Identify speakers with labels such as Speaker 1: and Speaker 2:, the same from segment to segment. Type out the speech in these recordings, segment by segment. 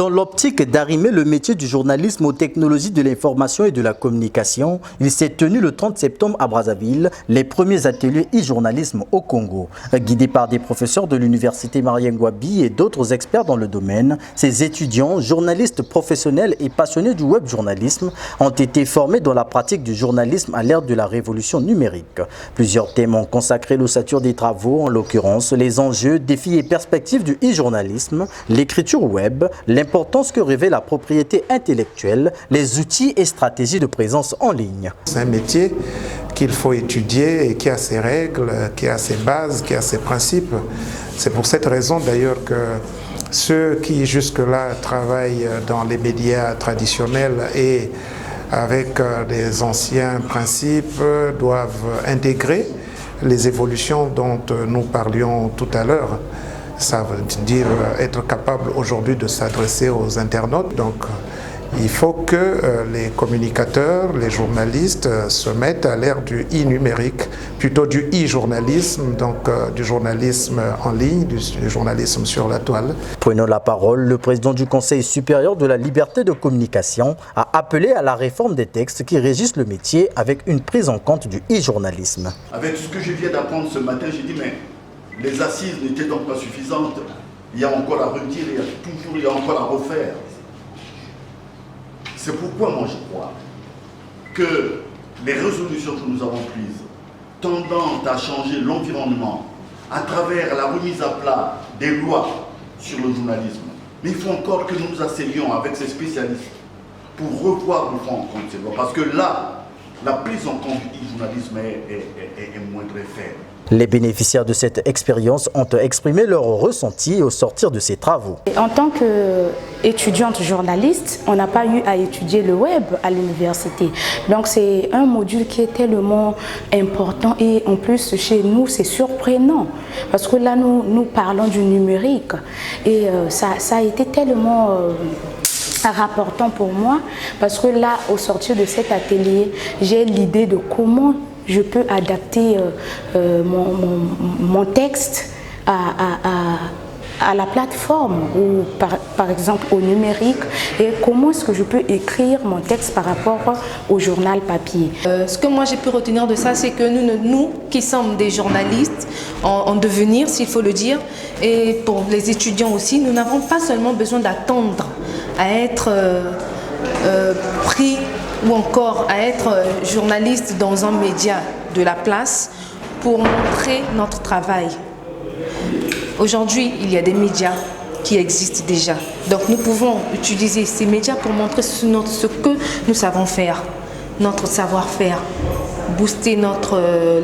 Speaker 1: Dans l'optique d'arrimer le métier du journalisme aux technologies de l'information et de la communication, il s'est tenu le 30 septembre à Brazzaville les premiers ateliers e-journalisme au Congo. Guidés par des professeurs de l'université Marien Ngouabi et d'autres experts dans le domaine, ces étudiants, journalistes professionnels et passionnés du web journalisme ont été formés dans la pratique du journalisme à l'ère de la révolution numérique. Plusieurs thèmes ont consacré l'ossature des travaux, en l'occurrence les enjeux, défis et perspectives du e-journalisme, l'écriture web, l'importance que revêt la propriété intellectuelle, les outils et stratégies de présence en ligne.
Speaker 2: C'est un métier qu'il faut étudier et qui a ses règles, qui a ses bases, qui a ses principes. C'est pour cette raison d'ailleurs que ceux qui jusque-là travaillent dans les médias traditionnels et avec des anciens principes doivent intégrer les évolutions dont nous parlions tout à l'heure. Ça veut dire être capable aujourd'hui de s'adresser aux internautes. Donc, il faut que les communicateurs, les journalistes se mettent à l'ère du e-numérique, plutôt du e-journalisme, donc du journalisme en ligne, du journalisme sur la toile.
Speaker 1: Prenant la parole, le président du Conseil supérieur de la liberté de communication a appelé à la réforme des textes qui régissent le métier avec une prise en compte du e-journalisme.
Speaker 3: Avec ce que je viens d'apprendre ce matin, j'ai dit mais les assises n'étaient donc pas suffisantes. Il y a encore à retirer, il y a encore à refaire. C'est pourquoi moi je crois que les résolutions que nous avons prises tendant à changer l'environnement à travers la remise à plat des lois sur le journalisme, mais il faut encore que nous nous asseyions avec ces spécialistes pour revoir le fond en compte ces lois. Parce que là, la prise en compte du journalisme est moins très faible.
Speaker 1: Les bénéficiaires de cette expérience ont exprimé leur ressenti au sortir de ces travaux.
Speaker 4: En tant qu'étudiante journaliste, on n'a pas eu à étudier le web à l'université. Donc c'est un module qui est tellement important et en plus chez nous c'est surprenant parce que là nous parlons du numérique et ça a été tellement rapportant pour moi parce que là au sortir de cet atelier j'ai l'idée de comment je peux adapter mon texte à la plateforme ou par exemple au numérique et comment est-ce que je peux écrire mon texte par rapport au journal papier.
Speaker 5: Ce que moi j'ai pu retenir de ça, c'est que nous qui sommes des journalistes en devenir, s'il faut le dire, et pour les étudiants aussi, nous n'avons pas seulement besoin d'attendre à être pris ou encore à être journaliste dans un média de la place pour montrer notre travail. Aujourd'hui, il y a des médias qui existent déjà. Donc nous pouvons utiliser ces médias pour montrer ce que nous savons faire, notre savoir-faire, booster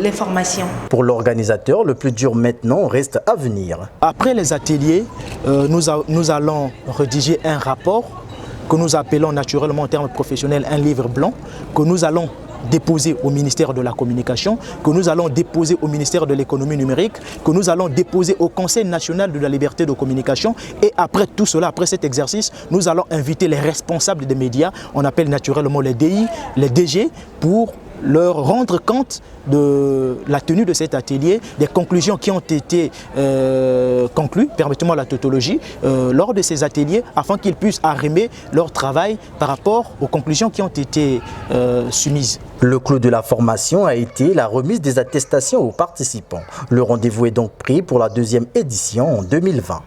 Speaker 5: l'information.
Speaker 1: Pour l'organisateur, le plus dur maintenant reste à venir.
Speaker 6: Après les ateliers, nous allons rédiger un rapport que nous appelons naturellement en termes professionnels un livre blanc, que nous allons déposer au ministère de la Communication, que nous allons déposer au ministère de l'Économie numérique, que nous allons déposer au Conseil national de la liberté de communication. Et après tout cela, après cet exercice, nous allons inviter les responsables des médias, on appelle naturellement les DI, les DG, pour leur rendre compte de la tenue de cet atelier, des conclusions qui ont été conclues, permettez-moi la tautologie, lors de ces ateliers, afin qu'ils puissent arrimer leur travail par rapport aux conclusions qui ont été soumises.
Speaker 1: Le clou de la formation a été la remise des attestations aux participants. Le rendez-vous est donc pris pour la deuxième édition en 2020.